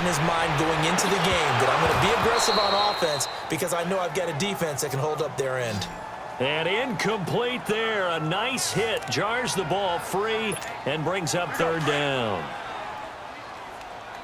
in his mind going into the game that I'm going to be aggressive on offense because I know I've got a defense that can hold up their end. And incomplete there. A nice hit. Jars the ball free and brings up third down.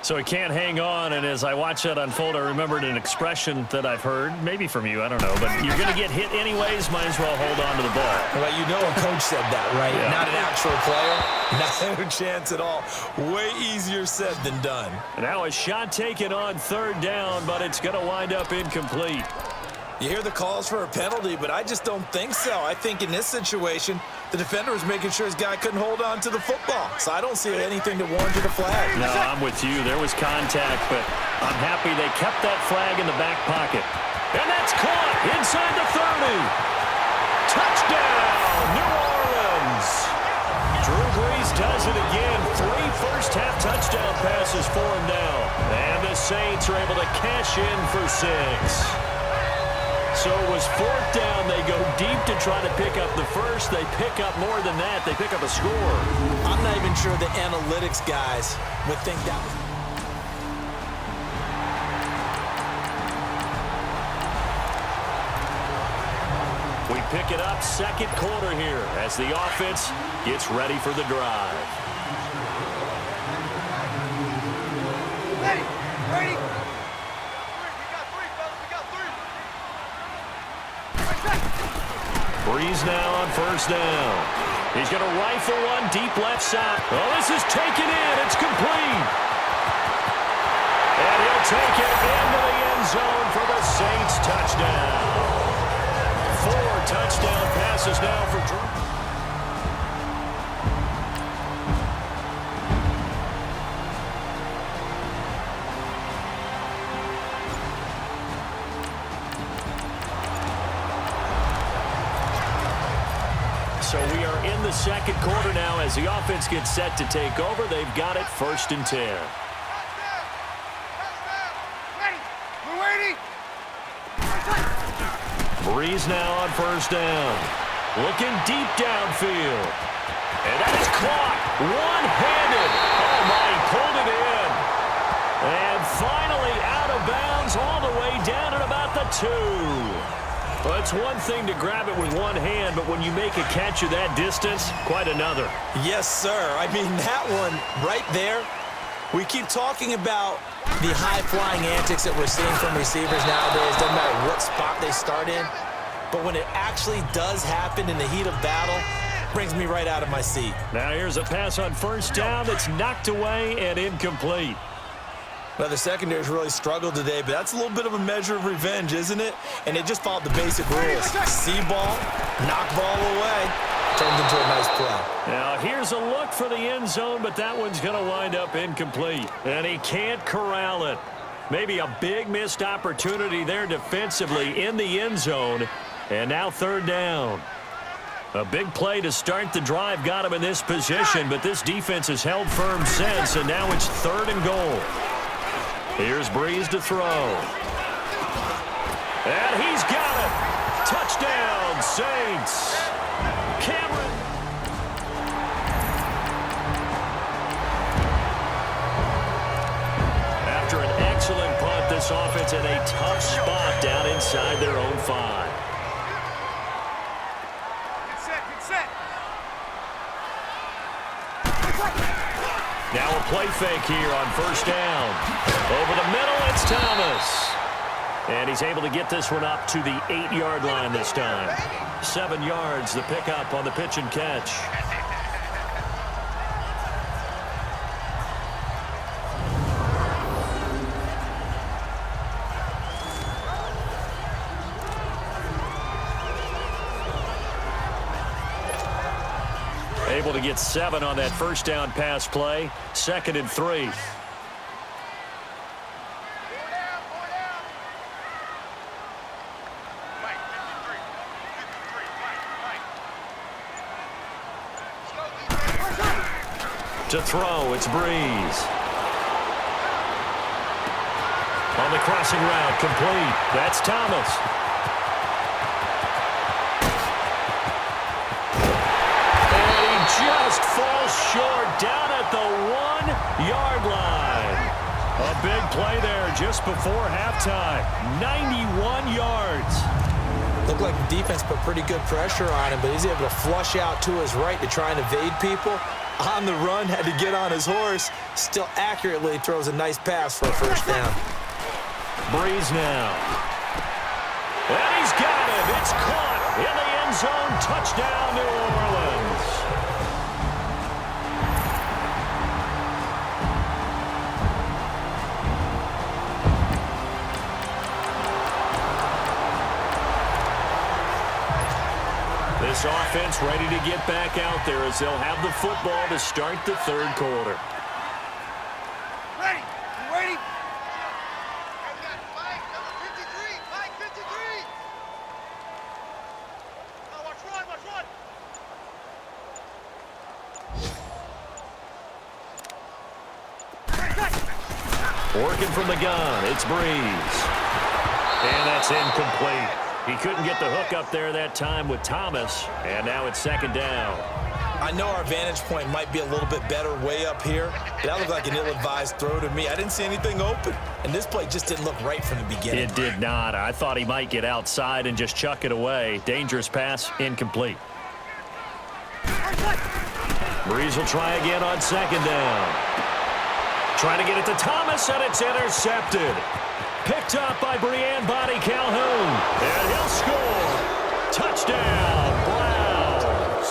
So he can't hang on, and as I watch that unfold, I remembered an expression that I've heard, maybe from you, I don't know, but you're going to get hit anyways, might as well hold on to the ball. Well, you know a coach said that, right? Yeah. Not an actual player. Not a chance at all. Way easier said than done. Now a shot taken on third down, but it's going to wind up incomplete. You hear the calls for a penalty, but I just don't think so. I think in this situation, the defender was making sure his guy couldn't hold on to the football. So I don't see anything that warranted a flag. No, I'm with you. There was contact, but I'm happy they kept that flag in the back pocket. And that's caught inside the 30. Touchdown, New Orleans. Drew Brees does it again. 3 first-half touchdown passes for him now. And the Saints are able to cash in for 6. So it was fourth down. They go deep to try to pick up the first. They pick up more than that. They pick up a score. I'm not even sure the analytics guys would think that was... We pick it up second quarter here as the offense gets ready for the drive. Ready. Brees now on first down. He's going to rifle one deep left side. Oh, this is taken in. It's complete. And he'll take it into the end zone for the Saints touchdown. 4 touchdown passes now for Drew. So we are in the second quarter now as the offense gets set to take over. They've got it 1st and 10. We're waiting. Brees now on first down. Looking deep downfield. And that is caught. One-handed. Oh, my, he pulled it in. And finally out of bounds all the way down at about the 2. Well, it's one thing to grab it with one hand, but when you make a catch of that distance, quite another. Yes, sir. I mean, that one right there, we keep talking about the high-flying antics that we're seeing from receivers nowadays. Doesn't matter what spot they start in. But when it actually does happen in the heat of battle, brings me right out of my seat. Now here's a pass on first down that's knocked away and incomplete. Well, the secondary's really struggled today, but that's a little bit of a measure of revenge, isn't it? And they just followed the basic rules. See ball, knock ball away, turned into a nice play. Now, here's a look for the end zone, but that one's going to wind up incomplete. And he can't corral it. Maybe a big missed opportunity there defensively in the end zone. And now third down. A big play to start the drive got him in this position, but this defense has held firm since, and now it's 3rd and goal. Here's Brees to throw. And he's got it. Touchdown, Saints. Cameron. After an excellent punt, this offense in a tough spot down inside their own 5. Get set. Now a play fake here on first down. Over the middle, it's Thomas. And he's able to get this one up to the 8-yard line this time. 7 yards, the pickup on the pitch and catch. Able to get 7 on that first down pass play. 2nd and 3. To throw, it's Brees. On the crossing route, complete. That's Thomas. Just falls short down at the 1-yard line. A big play there just before halftime. 91 yards. Looked like the defense put pretty good pressure on him, but he's able to flush out to his right to try and evade people. On the run, had to get on his horse. Still accurately throws a nice pass for a first down. Breeze now. And he's got it. It's caught in the end zone. Touchdown, New Orleans. This offense ready to get back out there as they'll have the football to start the third quarter. Ready. You waiting? I've got Mike, number 53. Mike, 53. Oh, watch one, watch one. Working from the gun, it's Breeze. And that's incomplete. He couldn't get the hook up there that time with Thomas, and now it's second down. I know our vantage point might be a little bit better way up here, but that looked like an ill-advised throw to me. I didn't see anything open, and this play just didn't look right from the beginning. It did not. I thought he might get outside and just chuck it away. Dangerous pass, incomplete. Breeze will try again on second down. Trying to get it to Thomas, and it's intercepted. Picked up by Brian Body Calhoun. And he'll score. Touchdown, Browns.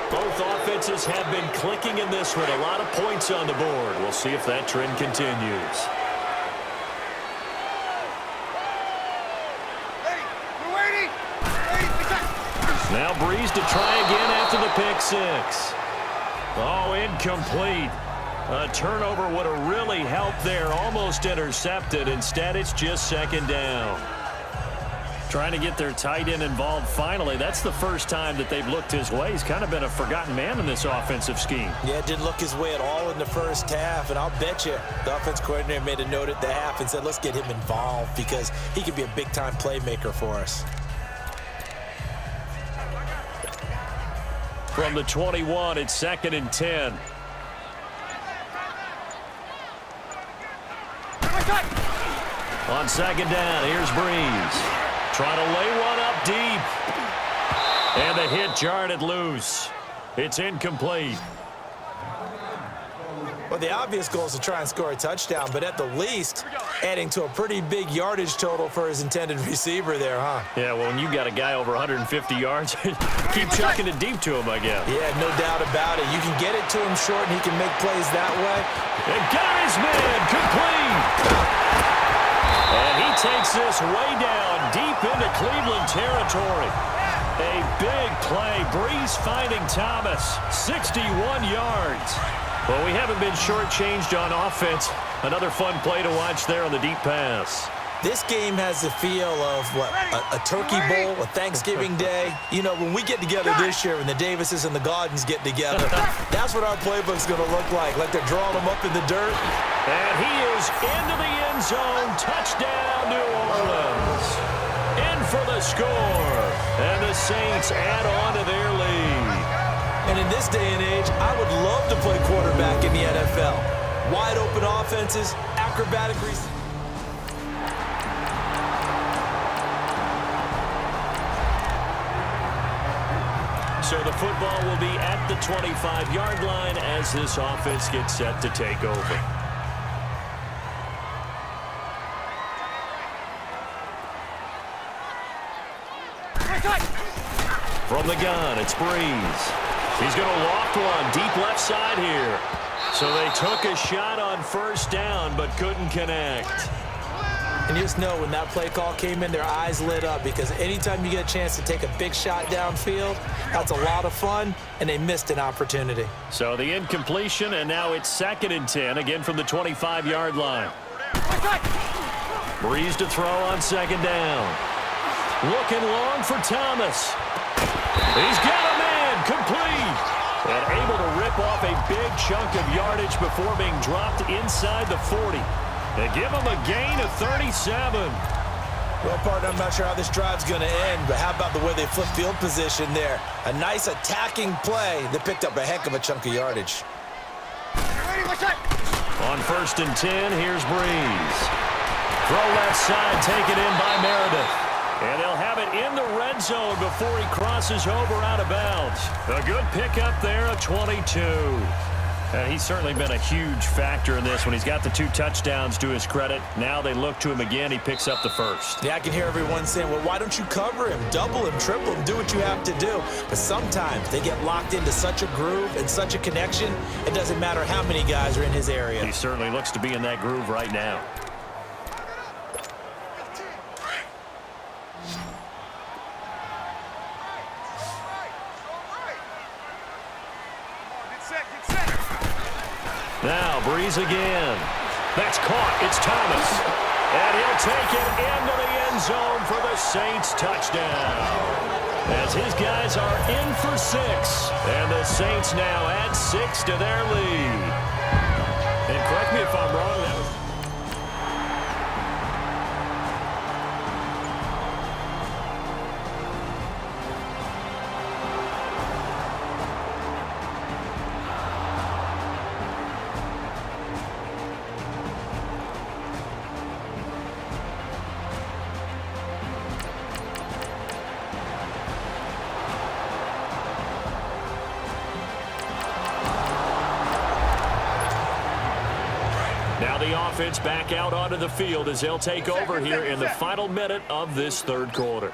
Both offenses have been clicking in this one. A lot of points on the board. We'll see if that trend continues. Ready. We're waiting. Now Breeze to try again after the pick six. Oh, incomplete. A turnover would have really helped there. Almost intercepted. Instead, it's just second down. Trying to get their tight end involved finally. That's the first time that they've looked his way. He's kind of been a forgotten man in this offensive scheme. Yeah, didn't look his way at all in the first half, and I'll bet you the offense coordinator made a note at the half and said, let's get him involved because he could be a big-time playmaker for us. From the 21, it's second and 10. On second down, here's Breeze. Trying to lay one up deep. And the hit jarred it loose. It's incomplete. Well, the obvious goal is to try and score a touchdown, but at the least, adding to a pretty big yardage total for his intended receiver there, huh? Yeah, well, when you got a guy over 150 yards, keep chucking it deep to him, I guess. Yeah, no doubt about it. You can get it to him short, and he can make plays that way. And got his man complete. And he takes this way down deep into Cleveland territory. A big play. Breeze finding Thomas. 61 yards. Well, we haven't been shortchanged on offense. Another fun play to watch there on the deep pass. This game has the feel of, what, a turkey bowl, a Thanksgiving day. You know, when we get together this year, when the Davises and the Gaudens get together, that's what our playbook's going to look like they're drawing them up in the dirt. And he is into the end zone. Touchdown, New Orleans. In for the score. And the Saints add on to their lead. And in this day and age, I would love to play quarterback in the NFL. Wide open offenses, acrobatic receivers. So the football will be at the 25-yard line as this offense gets set to take over. From the gun, it's Breeze. He's going to loft one deep left side here. So they took a shot on first down but couldn't connect. And you just know when that play call came in, their eyes lit up because anytime you get a chance to take a big shot downfield, that's a lot of fun, and they missed an opportunity. So the incompletion, and now it's second and 10, again from the 25-yard line. Breeze to throw on second down. Looking long for Thomas. He's got a man, complete. And able to rip off a big chunk of yardage before being dropped inside the 40. They give him a gain of 37. Well, partner, I'm not sure how this drive's going to end, but how about the way they flip field position there? A nice attacking play that picked up a heck of a chunk of yardage. Ready, what's that? On 1st and 10, here's Breeze. Throw left side, taken in by Meredith. And they'll have it in the red zone before he crosses over out of bounds. A good pickup there, a 22. And he's certainly been a huge factor in this when he's got the 2 touchdowns to his credit. Now they look to him again. He picks up the 1st. Yeah, I can hear everyone saying, well, why don't you cover him, double him, triple him, do what you have to do. But sometimes they get locked into such a groove and such a connection, it doesn't matter how many guys are in his area. He certainly looks to be in that groove right now. Now, Breeze again. That's caught. It's Thomas. And he'll take it into the end zone for the Saints touchdown. As his guys are in for 6. And the Saints now add 6 to their lead. And correct me if I'm wrong, that was... Now the offense back out onto the field as they'll take over here in the final minute of this 3rd quarter.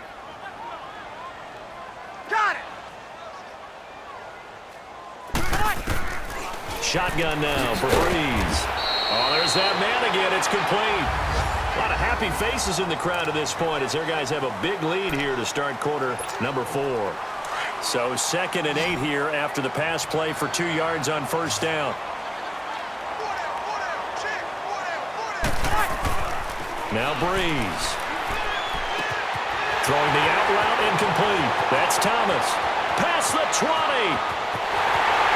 Got it! Shotgun now for Breeze. Oh, there's that man again. It's complete. A lot of happy faces in the crowd at this point as their guys have a big lead here to start quarter number 4. So 2nd and 8 here after the pass play for 2 yards on 1st down. Now Breeze. Throwing the out route incomplete. That's Thomas. Past the 20.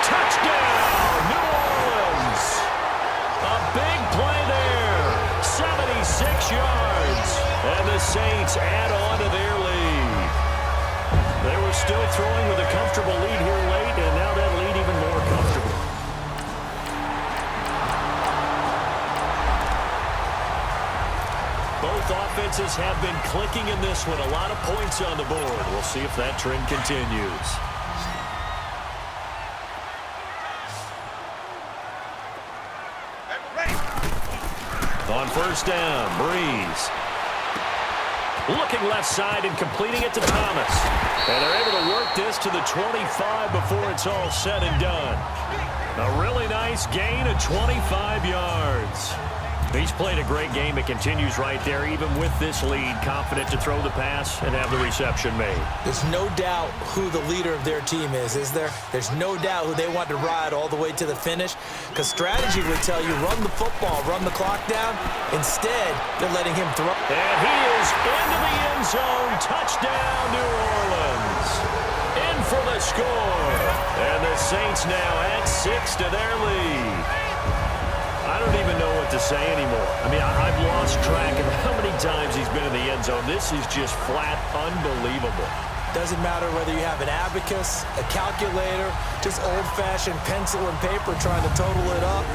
Touchdown, New Orleans. A big play there. 76 yards. And the Saints add on to their lead. They were still throwing with a comfortable lead here late, and now that lead even more comfortable. Both offenses have been clicking in this one. A lot of points on the board. We'll see if that trend continues. On 1st down, Breeze. Looking left side and completing it to Thomas. And they're able to work this to the 25 before it's all said and done. A really nice gain of 25 yards. He's played a great game. It continues right there, even with this lead, confident to throw the pass and have the reception made. There's no doubt who the leader of their team is there? There's no doubt who they want to ride all the way to the finish, because strategy would tell you run the football, run the clock down. Instead, they're letting him throw. And he is into the end zone. Touchdown, New Orleans. In for the score. And the Saints now add 6 to their lead. I don't even know what to say anymore. I mean, I've lost track of how many times he's been in the end zone. This is just flat unbelievable. Doesn't matter whether you have an abacus, a calculator, just old-fashioned pencil and paper trying to total it up.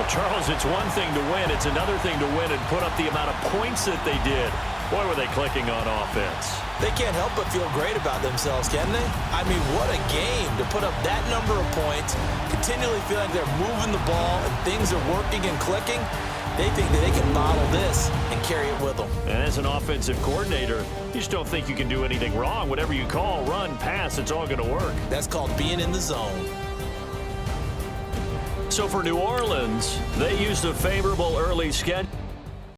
Charles, it's one thing to win. It's another thing to win and put up the amount of points that they did. Boy, were they clicking on offense. They can't help but feel great about themselves, can they? I mean, what a game to put up that number of points, continually feeling they're moving the ball and things are working and clicking. They think that they can bottle this and carry it with them. And as an offensive coordinator, you just don't think you can do anything wrong. Whatever you call, run, pass, it's all going to work. That's called being in the zone. So for New Orleans, they used a favorable early schedule.